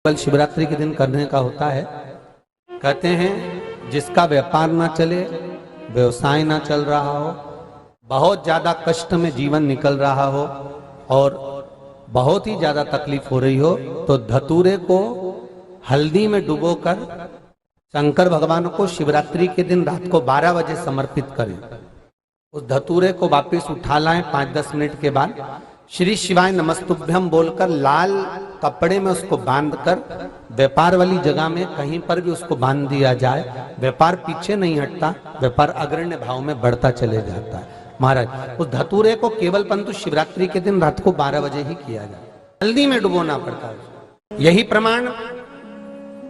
केवल शिवरात्रि के दिन करने का होता है। कहते हैं जिसका व्यापार ना चले, व्यवसाय ना चल रहा हो, बहुत ज्यादा कष्ट में जीवन निकल रहा हो और बहुत ही ज्यादा तकलीफ हो रही हो, तो धतूरे को हल्दी में डुबोकर शंकर भगवान को शिवरात्रि के दिन रात को 12 बजे समर्पित करें। उस धतूरे को वापस उठा लाएं 5-10 मिनट के बाद, श्री शिवाय नमस्तुभ्यम बोलकर लाल कपड़े में उसको बांधकर व्यापार वाली जगह में कहीं पर भी उसको बांध दिया जाए। व्यापार पीछे नहीं हटता, व्यापार अग्रण्य भाव में बढ़ता चले जाता है। महाराज उस धतूरे को केवल परंतु शिवरात्रि के दिन रात को 12 बजे ही किया जाए, हल्दी में डुबोना पड़ता है। यही प्रमाण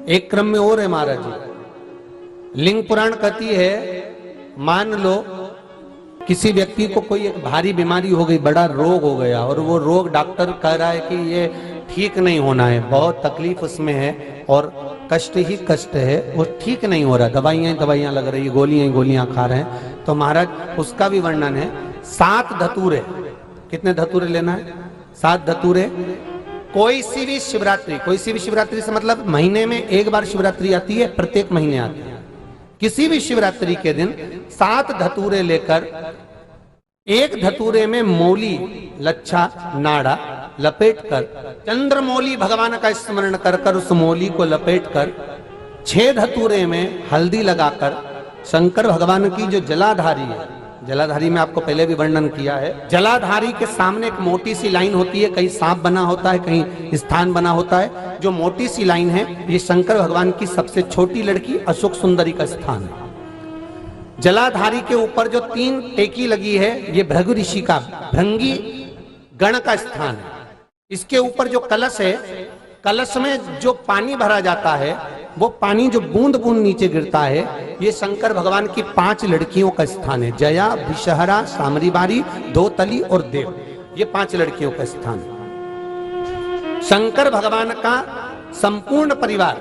एक क्रम में और है महाराज जी। लिंग पुराण कहती है, मान लो किसी व्यक्ति को कोई एक भारी बीमारी हो गई, बड़ा रोग हो गया और वो रोग डॉक्टर कह रहा है कि ये ठीक नहीं होना है, बहुत तकलीफ उसमें है और कष्ट ही कष्ट है, वो ठीक नहीं हो रहा, दवाइयां लग रही, गोलियां खा रहे हैं। तो महाराज उसका भी वर्णन है। 7 धतूरे, कितने धतूरे लेना है? 7 धतूरे। कोई सी भी शिवरात्रि से मतलब महीने में एक बार शिवरात्रि आती है, प्रत्येक महीने आती है। किसी भी शिवरात्रि के दिन 7 धतूरे लेकर, एक धतूरे में मौली लच्छा नाड़ा लपेटकर, चंद्रमौली भगवान का स्मरण कर उस मौली को लपेटकर 6 धतूरे में हल्दी लगाकर शंकर भगवान की जो जलाधारी है, जलाधारी में आपको पहले भी वर्णन किया है, जलाधारी के सामने एक मोटी सी लाइन होती है, कहीं सांप बना होता है, कहीं स्थान बना होता है। जो मोटी सी लाइन है ये शंकर भगवान की सबसे छोटी लड़की अशोक सुंदरी का स्थान है। जलाधारी के ऊपर जो 3 टेकी लगी है ये भृगु ऋषि का, भृंगी गण का स्थान है। इसके ऊपर जो कलश है, कलश में जो पानी भरा जाता है वो पानी जो बूंद बूंद नीचे गिरता है, ये शंकर भगवान की 5 लड़कियों का स्थान है। जया, विषहरा, सामरीबारी, दोतली और देव, ये 5 लड़कियों का स्थान है। शंकर भगवान का संपूर्ण परिवार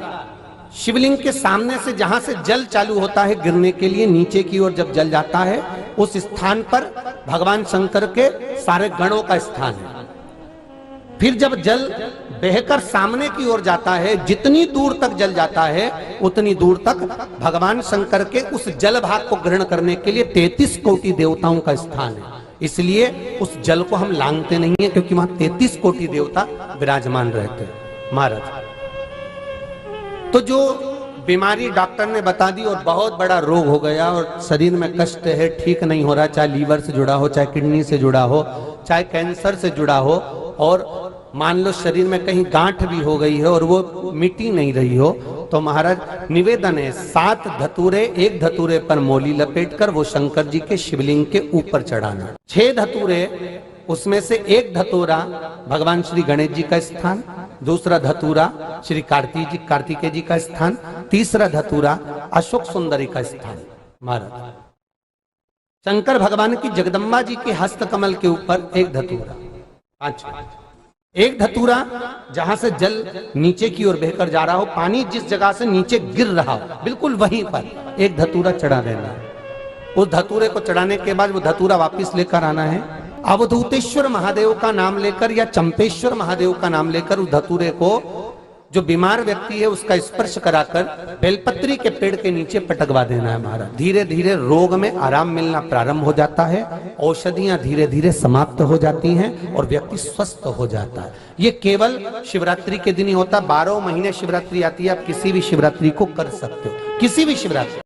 शिवलिंग के सामने से, जहां से जल चालू होता है गिरने के लिए, नीचे की ओर जब जल जाता है उस स्थान पर भगवान शंकर के सारे गणों का स्थान है। फिर जब जल बहकर सामने की ओर जाता है, जितनी दूर तक जल जाता है उतनी दूर तक भगवान शंकर के उस जल भाग को ग्रहण करने के लिए 33 कोटि देवताओं का स्थान है। इसलिए उस जल को हम लांघते नहीं है, क्योंकि वहां 33 कोटि देवता विराजमान रहते हैं। महाराज तो जो बीमारी डॉक्टर ने बता दी और बहुत बड़ा रोग हो गया और शरीर में कष्ट है, ठीक नहीं हो रहा, चाहे लीवर से जुड़ा हो, चाहे किडनी से जुड़ा हो, चाहे कैंसर से जुड़ा हो, और मान लो शरीर में कहीं गांठ भी हो गई है और वो मिटी नहीं रही हो, तो महाराज निवेदन है 7 धतूरे, एक धतूरे पर मौली लपेटकर वो शंकर जी के शिवलिंग के ऊपर चढ़ाना। 6 धतूरे, उसमें से एक धतूरा भगवान श्री गणेश जी का स्थान, दूसरा धतूरा श्री कार्तिकेय जी का स्थान, तीसरा धतूरा अशोक सुंदरी का स्थान। महाराज शंकर भगवान की जगदम्बा जी के हस्त कमल के ऊपर एक धतूरा, एक धतूरा जहां से जल नीचे की ओर बहकर जा रहा हो, पानी जिस जगह से नीचे गिर रहा हो बिल्कुल वहीं पर एक धतूरा चढ़ा देना है। उस धतूरे को चढ़ाने के बाद वो धतूरा वापस लेकर आना है। अवधूतेश्वर महादेव का नाम लेकर या चंपेश्वर महादेव का नाम लेकर उस धतूरे को, जो बीमार व्यक्ति है उसका स्पर्श कराकर बेलपत्री के पेड़ के नीचे पटकवा देना है। महाराज धीरे धीरे रोग में आराम मिलना प्रारंभ हो जाता है, औषधियां धीरे धीरे समाप्त हो जाती हैं और व्यक्ति स्वस्थ हो जाता है। ये केवल शिवरात्रि के दिन ही होता, 12 महीने शिवरात्रि आती है, आप किसी भी शिवरात्रि को कर सकते हो, किसी भी शिवरात्रि।